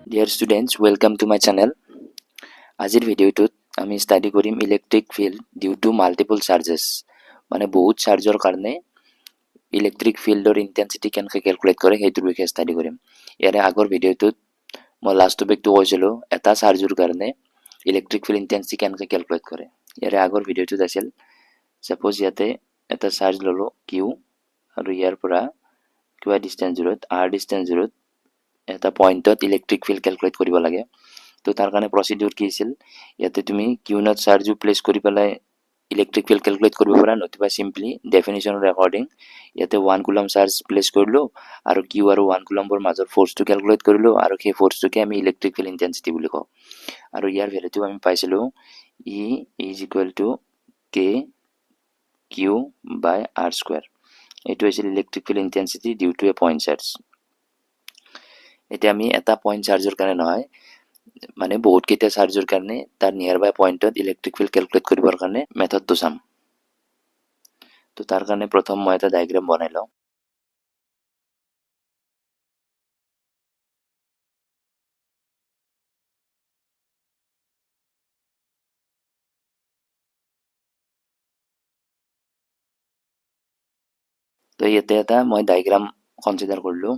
Dear students, welcome to my channel. আজিৰ ভিডিঅ'টোত আমি ষ্টাডি কৰিম electric field due to multiple charges মানে বহুত চাৰ্জৰ কাৰণে ইলেক্ট্ৰিক ফিল্ডৰ ইণ্টেন্সিটি কেনেকৈ কেলকুলেট কৰে সেইটোৰ বিষয়ে ষ্টাডি কৰিম। ইয়াৰে আগৰ ভিডিঅ'টোত মই লাষ্ট টপিকটো কৈছিলোঁ এটা চাৰ্জৰ কাৰণে ইলেক্ট্ৰিক ফিল্ড ইণ্টেন্সিটি কেনেকৈ কেলকুলেট কৰে। ইয়াৰে আগৰ ভিডিঅ'টোত আছিল ছাপ'জ ইয়াতে এটা চাৰ্জ ল'লোঁ কিউ আৰু ইয়াৰ পৰা কিবা ডিষ্টেঞ্চ দূৰত আৰ ডিষ্টেঞ্চ দূৰত এটা পইণ্টত ইলেক্ট্ৰিক ফিল্ড কেলকুলেট কৰিব লাগে। তো তাৰ কাৰণে প্ৰচিডিউৰ কি আছিল, ইয়াতে তুমি কিউ নট চাৰ্জো প্লেচ কৰি পেলাই ইলেক্ট্ৰিক ফিল্ড কেলকুলেট কৰিব পাৰা, নতুবা চিম্পলি ডেফিনেশ্যনৰ একৰ্ডিং ইয়াতে 1 কুলম চাৰ্জ প্লেচ কৰিলোঁ আৰু কিউ আৰু 1 কুলমৰ মাজৰ ফ'ৰ্চটো কেলকুলেট কৰিলোঁ আৰু সেই ফ'ৰ্চটোকে আমি ইলেক্ট্ৰিক ফিল্ড ইণ্টেন্সিটি বুলি কওঁ। আৰু ইয়াৰ ভেলুটো আমি পাইছিলোঁ E is equal to K Q by R square. এইটো হৈছিল electric field intensity due to a point charge. এতিয়া আমি এটা পইণ্ট চাৰ্জৰ কাৰণে নহয় মানে বহুত কেইটা চাৰ্জৰ কাৰণে তাৰ নিয়াৰ বাই পইণ্টত ইলেক্ট্ৰিক ফিল্ড কেলকুলেট কৰিবৰ কাৰণে মেথডটো চাম। তো তাৰ কাৰণে প্ৰথম মই এটা ডায়েগ্ৰাম বনাই লওঁ। তো ইয়াতে এটা মই ডায়েগ্ৰাম কনচিডাৰ কৰিলোঁ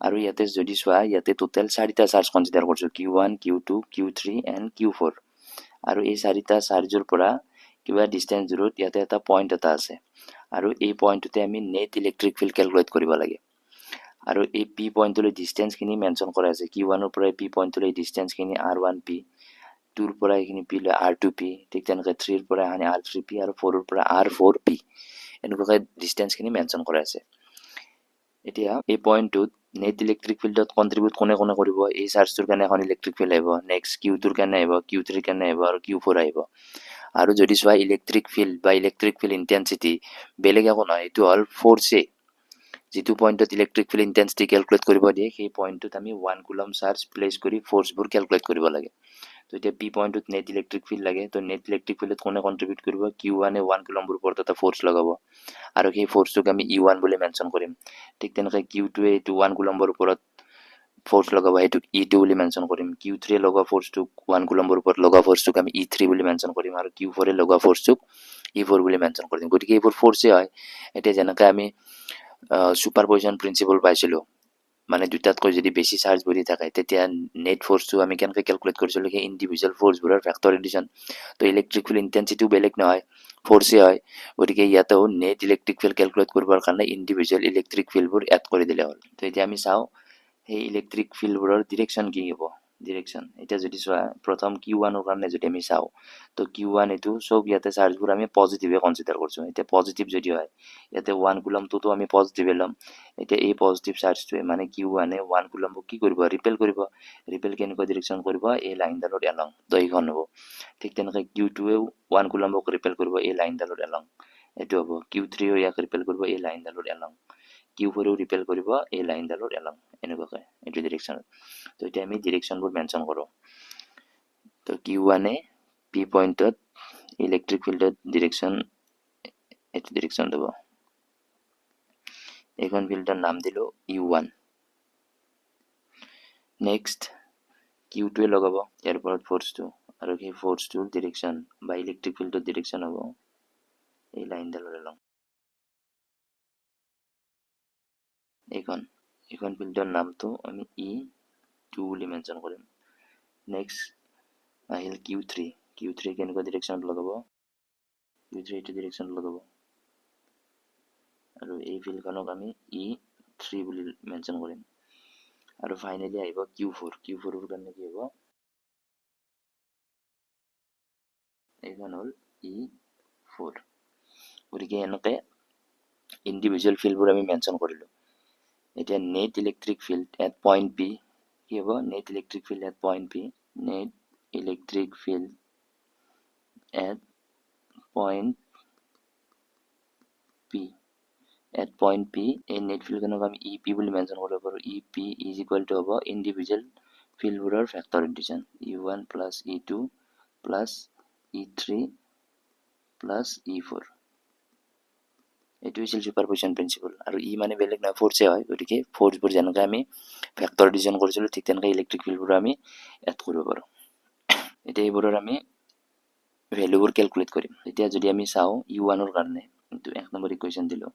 আৰু ইয়াতে যদি চোৱা ইয়াতে টোটেল 4টা চাৰ্জ কনচিডাৰ কৰিছোঁ, Q1, Q2, Q3 and Q4। আৰু এই 4টা চাৰ্জৰ পৰা কিবা ডিষ্টেঞ্চ দূৰত ইয়াতে এটা পইণ্ট এটা আছে আৰু এই পইণ্টটোতে আমি নেট ইলেক্ট্ৰিক ফিল্ড কেলকুলেট কৰিব লাগে। আৰু এই পি পইণ্টলৈ ডিষ্টেঞ্চখিনি মেনশ্যন কৰা আছে, Q1ৰ পৰা পি পইণ্টলৈ ডিষ্টেঞ্চখিনি R1P, 2ৰ পৰা এইখিনি পি লৈ R2P, ঠিক তেনেকৈ 3ৰ পৰা এখানি R3P আৰু 4ৰ পৰা R4P, এনেকুৱাকৈ ডিষ্টেঞ্চখিনি মেনশ্যন কৰা আছে। এতিয়া এই পইণ্টটোত নেট ইলেক্ট্ৰিক ফিল্ডত কণ্ট্ৰিবিউট কোনে কোনে কৰিব, এই চাৰ্জটোৰ কাৰণে এখন ইলেক্ট্ৰিক ফিল্ড আহিব, নেক্সট Q2ৰ কাৰণে আহিব, Q3ৰ কাৰণে আহিব আৰু Q4 আহিব। আৰু যদি চোৱা ইলেক্ট্ৰিক ফিল্ড বা ইলেক্ট্ৰিক ফিল্ড ইণ্টেন্সিটি বেলেগ একো নহয়, এইটো হ'ল ফ'ৰ্চে। যিটো পইণ্টত ইলেক্ট্ৰিক ফিল্ড ইণ্টেন্সিটি কেলকুলেট কৰিব দিয়ে সেই পইণ্টটোত আমি 1 কুলম চাৰ্জ প্লেচ কৰি ফ'ৰ্চবোৰ কেলকুলেট কৰিব লাগে। তো এতিয়া পি পইণ্টটোত নেট ইলেক্ট্ৰিক ফিল্ড লাগে, তো নেট ইলেক্ট্ৰিক ফিল্ডত কোনে কণ্ট্ৰিবিউট কৰিব, Q1এ 1 কুলমৰ ওপৰত এটা ফ'ৰ্চ লগাব আৰু সেই ফ'ৰ্চটোক আমি E1 বুলি মেনশ্যন কৰিম। ঠিক তেনেকৈ Q2এ এইটো 1 কুলমৰ ওপৰত ফ'ৰ্চ লগাব, সেইটোক E2 বুলি মেনশ্যন কৰিম। Q3এ লগোৱা ফ'ৰ্চটোক 1 কুলমৰ ওপৰত লগোৱা ফ'ৰ্চটোক আমি E3 বুলি মেনশ্যন কৰিম আৰু Q4এ লগোৱা ফ'ৰ্চটোক E4 বুলি মেনশ্যন কৰিম। গতিকে এইবোৰ ফ'ৰ্চে হয়। এতিয়া যেনেকৈ আমি ছুপাৰপজিশ্যন প্ৰিন্সিপল পাইছিলোঁ, মানে দুটাতকৈ যদি বেছি চাৰ্জ বহি থাকে তেতিয়া নেট ফ'ৰ্চটো আমি কেনেকৈ কেলকুলেট কৰিছিলোঁ, সেই ইণ্ডিভিজুৱেল ফ'ৰ্চবোৰৰ ফেক্টৰ এডিশ্যন। তো ইলেক্ট্ৰিক ফিল্ড ইণ্টেন্সিটিও বেলেগ নহয়, ফ'ৰ্চে হয়। গতিকে ইয়াতেও নেট ইলেক্ট্ৰিক ফিল্ড কেলকুলেট কৰিবৰ কাৰণে ইণ্ডিভিজুৱেল ইলেক্ট্ৰিক ফিল্ডবোৰ এড কৰি দিলে হ'ল। তো এতিয়া আমি চাওঁ সেই ইলেক্ট্ৰিক ফিল্ডবোৰৰ ডিৰেকশ্যন কি হ'ব। ডিৰেকশ্যন এতিয়া যদি চোৱা প্ৰথম Q1ৰ কাৰণে যদি আমি চাওঁ, তো Q1 এইটো চব ইয়াতে চাৰ্জবোৰ আমি পজিটিভে কনচিডাৰ কৰিছোঁ। এতিয়া পজিটিভ যদি হয় ইয়াতে 1 কুলমটোতো আমি পজিটিভে ল'ম। এতিয়া এই পজিটিভ চাৰ্জটোৱে মানে Q1এ 1 কুলমক কি কৰিব, ৰিপেল কৰিব। ৰিপেল কেনেকুৱা ডিৰেকশ্যন কৰিব, এই লাইনডালৰ এলং, তো এইখন হ'ব। ঠিক তেনেকৈ Q2এও 1 কুলমক ৰিপেল কৰিব এই লাইনডালৰ এলং, এইটো হ'ব। Q3ও ইয়াক ৰিপেল কৰিব এই লাইনডালৰ এলং, Q4ও ৰিপেল কৰিব এই লাইনডালৰ এলং, এনেকুৱাকৈ এইটো ডিৰেকশ্যনত। তো এতিয়া আমি ডিৰেকশ্যনবোৰ মেনশ্যন কৰোঁ। তো Q1এ পি পইণ্টত ইলেক্ট্ৰিক ফিল্ডত ডিৰেকশ্যন এইটো ডিৰেকশ্যন দিব। এইখন ফিল্ডৰ নাম দিলোঁ U1। নেক্সট Q2এ লগাব ইয়াৰ ওপৰত ফ'ৰ্চটো আৰু সেই ফ'ৰ্চটোৰ ডিৰেকশ্যন বা ইলেক্ট্ৰিক ফিল্ডৰ ডিৰেকশ্যন হ'ব এই লাইনডালৰ এলং। এইখন ফিল্ডৰ নামটো আমি E2 বুলি মেনশ্যন কৰিম। নেক্সট আহিল Q3 কেনেকুৱা ডিৰেকশ্যনত লগাব, Q3 এইটো ডিৰেকশ্যনত লগাব আৰু এই ফিল্ডখনক আমি E3 বুলি মেনশ্যন কৰিম। আৰু ফাইনেলি আহিব Q4ৰ কাৰণে কি হ'ব, এইখন হ'ল E4। গতিকে এনেকৈ ইণ্ডিভিজুৱেল ফিল্ডবোৰ আমি মেনশ্যন কৰিলোঁ। এতিয়া net electric field at point P কি হ'ব, net electric field at point P, net electric field at point P, at point P এই নেট ফিল্ডখনক আমি EP বুলি মেনশ্যন কৰিব পাৰোঁ। EP ইজ ইকুৱেল টু হ'ব ইণ্ডিভিজুৱেল ফিল্ডবোৰৰ vector addition, E1 plus E2 plus E3 plus E4। এইটো হৈছিল ছুপাৰপজিশ্যন প্ৰিন্সিপল। আৰু ই মানে বেলেগ নহয়, ফ'ৰ্চে হয়। গতিকে ফ'ৰ্চবোৰ যেনেকৈ আমি ভেক্টৰ ডিজাইন কৰিছিলোঁ ঠিক তেনেকৈ ইলেক্ট্ৰিক ফিল্ডবোৰ আমি এড কৰিব পাৰোঁ। এতিয়া এইবোৰৰ আমি ভেলুবোৰ কেলকুলেট কৰিম। এতিয়া যদি আমি চাওঁ U1ৰ কাৰণে এইটো 1 নম্বৰ ইকুৱেশ্যন দিলোঁ,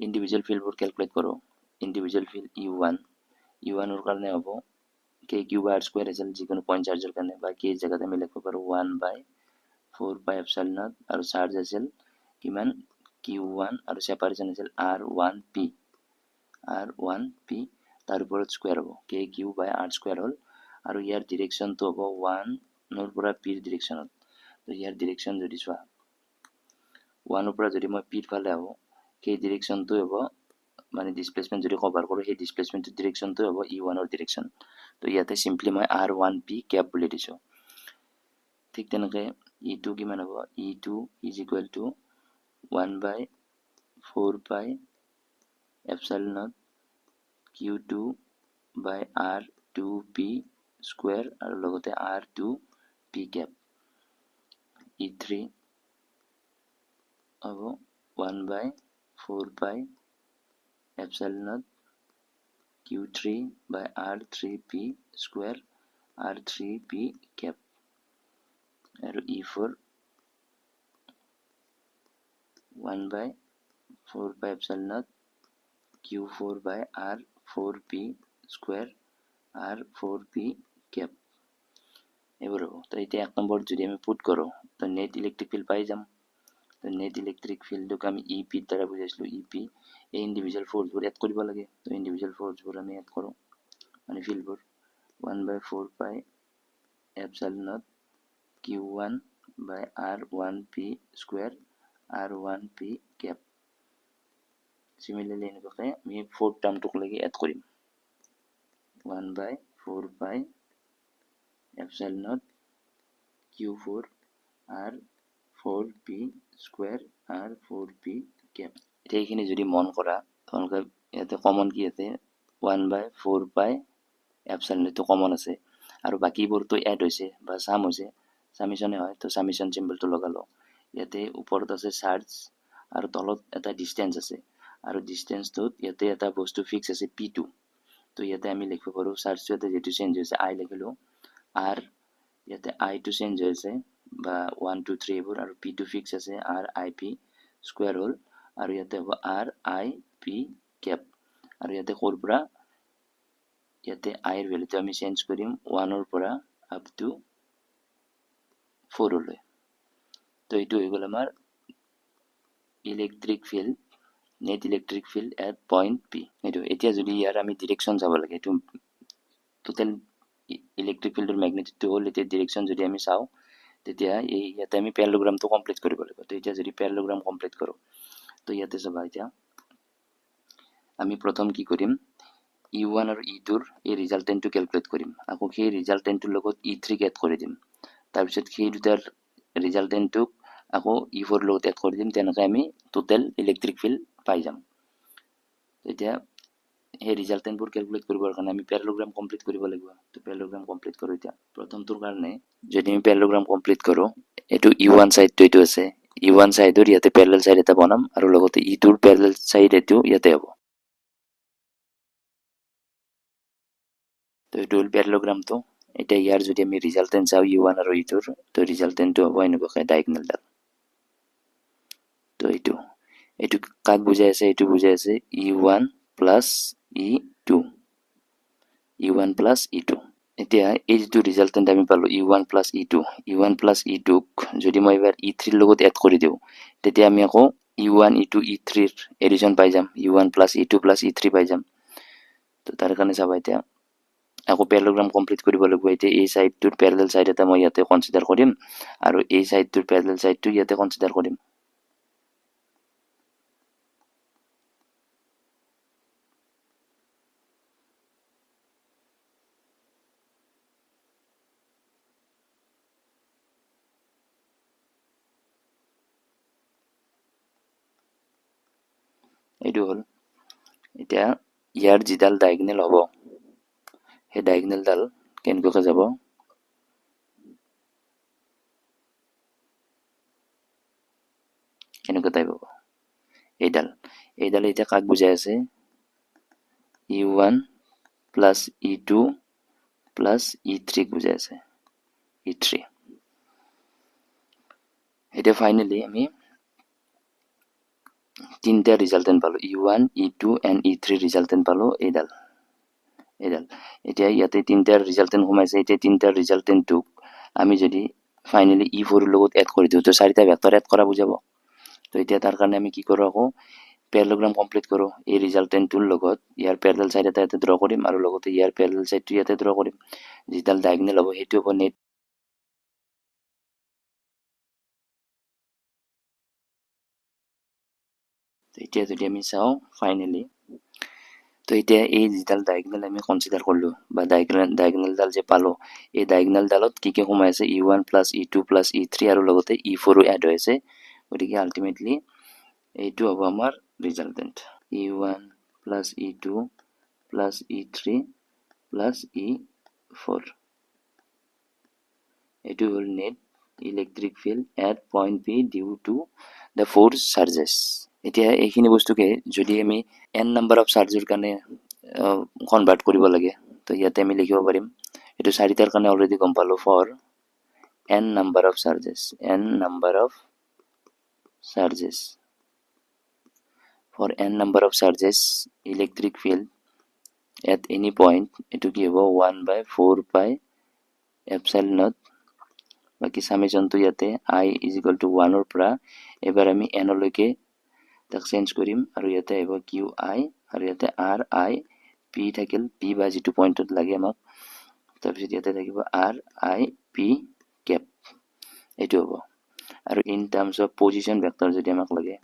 ইণ্ডিভিজুৱেল ফিল্ডবোৰ কেলকুলেট কৰোঁ। ইণ্ডিভিজুৱেল ফিল্ড U1ৰ কাৰণে হ'ব কে কিউ বাই আৰ স্কুৱেৰ আছিল যিকোনো পইণ্ট চাৰ্জৰ কাৰণে, বা কে জেগাত আমি লিখিব পাৰোঁ 1/4πε0 আৰু চাৰ্জ আছিল কিমান Q1 আৰু ছেপাৰেশ্যন আছিল R1P তাৰ ওপৰত স্কুৱেৰ হ'ব কে কিউ বাই আৰ স্কুৱেৰ হ'ল, আৰু ইয়াৰ ডিৰেকশ্যনটো হ'ব 1ৰ পৰা পিৰ ডিৰেকশ্যনত। তো ইয়াৰ ডিৰেকশ্যন যদি চোৱা 1ৰ পৰা যদি মই পিৰ ফালে আহোঁ সেই ডিৰেকশ্যনটো হ'ব মানে ডিছপ্লেচমেণ্ট যদি কভাৰ কৰোঁ সেই ডিছপ্লেচমেণ্টৰ ডিৰেকশ্যনটো হ'ব U1ৰ ডিৰেকশ্যন। তো ইয়াতে চিম্পলি মই R1P কেপ বুলি দিছোঁ। ঠিক তেনেকৈ E2 কিমান হ'ব, E2 is equal to 1/4πε0 Q2 by R2P square আৰু লগতে R2P কেপ। E3 হ'ব 1/4πε0 Q3 by R3P square R3P cap আৰু E4 1/4πε0 Q4 by R4P square R4P cap এইবোৰ হ'ব। তো এতিয়া 1 নম্বৰ যদি আমি পুট কৰোঁ তো নেট ইলেক্ট্ৰিক ফিল্ড পাই যাম। তো নেট ইলেক্ট্ৰিক ফিল্ডক আমি EP দ্বাৰা বুজাইছিলোঁ। EP এই ইণ্ডিভিজুৱেল ফ'ৰ্চবোৰ এড কৰিব লাগে। তো ইণ্ডিভিজুৱেল ফ'ৰ্চবোৰ আমি এড কৰোঁ মানে ফিল্ডবোৰ 1/4πε0 Q1 by R1P square R1P cap। Similarly এনেকুৱাকৈ আমি ফ'ৰ্থ টাৰ্মটোক লাগি এড কৰিম 1/4πε0 Q4 R4P square R4P cap। এতিয়া এইখিনি যদি মন কৰা তোমালোকে ইয়াতে কমন কি আছে 1/4πε0 কমন আছে আৰু বাকীবোৰতো এড হৈছে বা চাম হৈছে, সামেশ্যনে হয়। তো সামেশ্যন চিম্বলটো লগালোঁ। ইয়াতে ওপৰত আছে চাৰ্জ আৰু তলত এটা ডিষ্টেঞ্চ আছে, আৰু ডিষ্টেঞ্চটোত ইয়াতে এটা বস্তু ফিক্স আছে P2। তো ইয়াতে আমি লিখিব পাৰোঁ চাৰ্জটো ইয়াতে যিটো চেঞ্জ হৈছে I লিখিলোঁ R, ইয়াতে I টো চেঞ্জ হৈছে বা 1 2 3 এইবোৰ, আৰু P2 ফিক্স আছে RIP স্কুৱেৰ হ'ল, আৰু ইয়াতে হ'ব RIP কেপ। আৰু ইয়াতে ক'ৰ পৰা ইয়াতে আইৰ ভেলুটো আমি চেঞ্জ কৰিম 1ৰ পৰা আপ টু 4লৈ। তো এইটো হৈ গ'ল আমাৰ electric field, net electric field at point P। এইটো এতিয়া যদি ইয়াৰ আমি ডিৰেকশ্যন চাব লাগে, এইটো টোটেল ইলেক্ট্ৰিক ফিল্ডৰ মেগনেটিকটো হ'ল। এতিয়া ডিৰেকশ্যন যদি আমি চাওঁ তেতিয়া এই ইয়াতে আমি পেৰালোগ্ৰামটো কমপ্লিট কৰিব লাগিব। তো এতিয়া যদি পেৰালোগ্ৰাম কমপ্লিট কৰোঁ তো ইয়াতে চাবা এতিয়া আমি প্ৰথম কি কৰিম E1 আৰু E2ৰ এই ৰিজাল্টেণ্টটো কেলকুলেট কৰিম। আকৌ সেই ৰিজাল্টেণ্টটোৰ লগত E3 এড কৰি দিম। তাৰপিছত সেই দুটাৰ ৰিজাল্টেণ্টটোক আকৌ E4 লগত এড কৰি দিম। তেনেকৈ আমি টোটেল ইলেক্ট্ৰিক ফিল্ড পাই যাম। এতিয়া সেই ৰিজাল্টেণ্টবোৰ কেলকুলেট কৰিবৰ কাৰণে আমি পেৰালোগ্ৰাম কমপ্লিট কৰিব লাগিব। তো পেৰালোগ্ৰাম কমপ্লিট কৰোঁ। এতিয়া প্ৰথমটোৰ কাৰণে যদি আমি পেৰালোগ্ৰাম কমপ্লিট কৰোঁ, এইটো E1 ছাইডটো এইটো আছে, E1 ছাইডৰ ইয়াতে পেৰেলেল ছাইড এটা বনাম আৰু লগতে E2ৰ পেৰেলেল ছাইড এইটো ইয়াতে হ'ব। তো এইটো হ'ল পেৰালোগ্ৰামটো। এতিয়া ইয়াৰ যদি আমি ৰিজাল্টেণ্ট চাওঁ U1 আৰু E2ৰ, তো ৰিজাল্টেণ্টটো হ'ব এনেকুৱাকৈ ডায়েগনেলডাল। তো এইটো কাক বুজাই আছে, এইটো বুজাই আছে E1 plus E2, U1 plus E2। এতিয়া এই যিটো ৰিজাল্টেণ্ট আমি পালোঁ U1 প্লাছ E2ক যদি মই এবাৰ E3ৰ লগত এড কৰি দিওঁ তেতিয়া আমি আকৌ U1 E2 E3ৰ এডিশ্যন পাই যাম, U1 plus E2 plus E3 পাই যাম। তো তাৰ কাৰণে চাবা এতিয়া আকৌ পেৰালোগ্ৰাম কমপ্লিট কৰিব লাগিব। এতিয়া এই ছাইডটোৰ পেৰেলেল ছাইড এটা মই ইয়াতে কনচিডাৰ কৰিম আৰু এই ছাইডটোৰ পেৰেলেল ছাইডটো ইয়াতে কনচিডাৰ কৰিম। এইটো হ'ল। এতিয়া ইয়াৰ যিডাল ডায়েগনেল হ'ব সেই ডায়েগনেলডাল কেনেকুৱাকৈ যাব, কেনেকুৱা টাইপ হ'ব এইডাল এতিয়া কাক বুজাই আছে U1 plus E2 plus E3 বুজাই আছে E3 এতিয়া ফাইনেলি আমি তিনটা ৰিজাল্টেণ্ট পালো E1 E2 and E3 resultant পালো এইডাল এতিয়া ইয়াতে তিনটা ৰিজাল্টেণ্ট সোমাইছে এতিয়া তিনটা ৰিজাল্টেণ্টটোক আমি যদি ফাইনেলি E4 লগত এড কৰি দিওঁ তো চাৰিটা ভেক্টৰ এড কৰা বুজাব তো এতিয়া তাৰ কাৰণে আমি কি কৰোঁ আকৌ পেৰালোগ্ৰাম কমপ্লিট কৰোঁ এই ৰিজাল্টেণ্টটোৰ লগত ইয়াৰ পেৰেলেল সাইড এটা ইয়াতে ড্ৰ কৰিম আৰু লগতে ইয়াৰ পেৰেলেল সাইডটো ইয়াতে ড্ৰ কৰিম যিডাল ডায়াগনেল হ'ব সেইটো হ'ব নেট এতিয়া যদি আমি চাওঁ ফাইনেলি তো এতিয়া এই যিডাল ডায়াগনেল আমি কনচিডাৰ কৰিলোঁ বা ডায়াগনেলডাল যে পালোঁ এই ডায়াগনেলডালত কি সোমাই আছে E1 plus E2 plus E3 আৰু লগতে E4ও এড হৈ আছে গতিকে আল্টিমেটলি এইটো হ'ব আমাৰ resultant E1 plus E2 plus E3 plus E4 এইটো হ'ল net electric field at point P due to the four charges এতিয়া এইখিনি বস্তুকে যদি আমি n নাম্বাৰ অফ চাৰ্জৰ কাৰণে কনভাৰ্ট কৰিব লাগে তো ইয়াতে আমি লিখিব পাৰিম এইটো চাৰিটাৰ কাৰণে অলৰেডি গম পালোঁ for n number of charges for n number of charges electric field at any point এটো কি হ'ব 1/4 pi epsilon naught বাকি সামেশনটো ইয়াতে I is equal to 1 ৰ পৰা এবাৰ আমি n লৈকে তাক চেঞ্জ কৰিম আৰু ইয়াতে আহিব QI আৰু ইয়াতে RI P থাকিল P বা যিটো পইণ্টত লাগে আমাক তাৰপিছত ইয়াতে থাকিব RI P cap এইটো হ'ব আৰু in terms of position vector যদি আমাক লাগে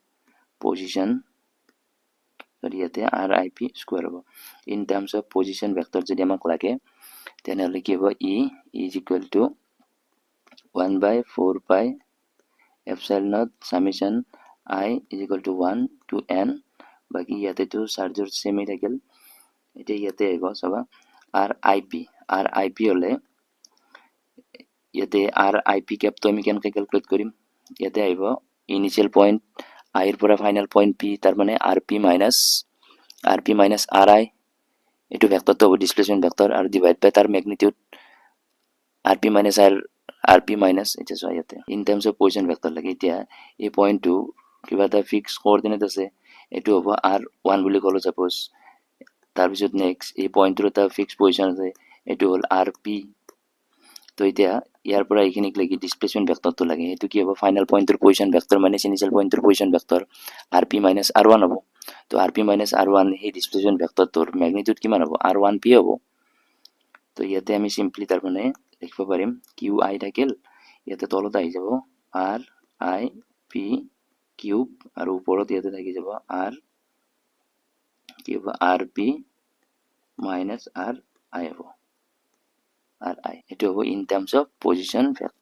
পজিশন ইয়াতে RIP স্কোয়াৰ হ'ব in terms of position vector যদি আমাক লাগে তেনেহ'লে কি হ'ব E is equal to 1/4 pi epsilon naught summation I is equal to 1 to n বাকি ইয়াতে তো চাৰ্জৰ সেমই থাকিল এতিয়া ইয়াতে আহিব চাবা RIP হলে ইয়াতে RIP ক্যাপটো আমি কেনেকৈ ক্যালকুলেট কৰিম ইয়াতে আহিব ইনিশিয়াল পয়েন্ট I এৰ পৰা ফাইনাল পয়েন্ট P তাৰ মানে RP minus RI এইটো ভেক্টৰটো হ'ব ডিসপ্লেসমেন্ট ভেক্টৰ আৰু ডিভাইড বাই তাৰ ম্যাগনিটিউড RP minus এটা চোৱা ইয়াতে in terms of position vector লাগে এতিয়া এই পয়েন্টটো কিবা এটা ফিক্স কোঅৰ্ডিনেট আছে এইটো হ'ব R1 বুলি ক'লো সাপোজ তাৰপিছত নেক্সট এই পয়েন্টৰ এটা ফিক্স পজিশন আছে এইটো হ'ল RP তো এতিয়া ইয়াৰ পৰা এইখিনিক লাগি ডিসপ্লেসমেন্ট ভেক্টৰটো লাগে এইটো কি হ'ব ফাইনাল পয়েন্টৰ পজিশন ভেক্টৰ মানে ইনিশিয়াল পয়েন্টৰ position vector RP minus R1 হ'ব তো RP minus R1 এই ডিসপ্লেসমেন্ট ভেক্টৰটোৰ ম্যাগনিটিউড কিমান হ'ব R1P হ'ব তো ইয়াতে আমি সিম্পলি তাৰ মানে লিখিব পাৰিম QI থাকিল ইয়াতে তলত আহি যাব RIP কিউব আৰু ওপৰত ইয়াতে থাকি যাব R কি হ'ব RP minus RI হ'ব RI এইটো হ'ব in terms of position vector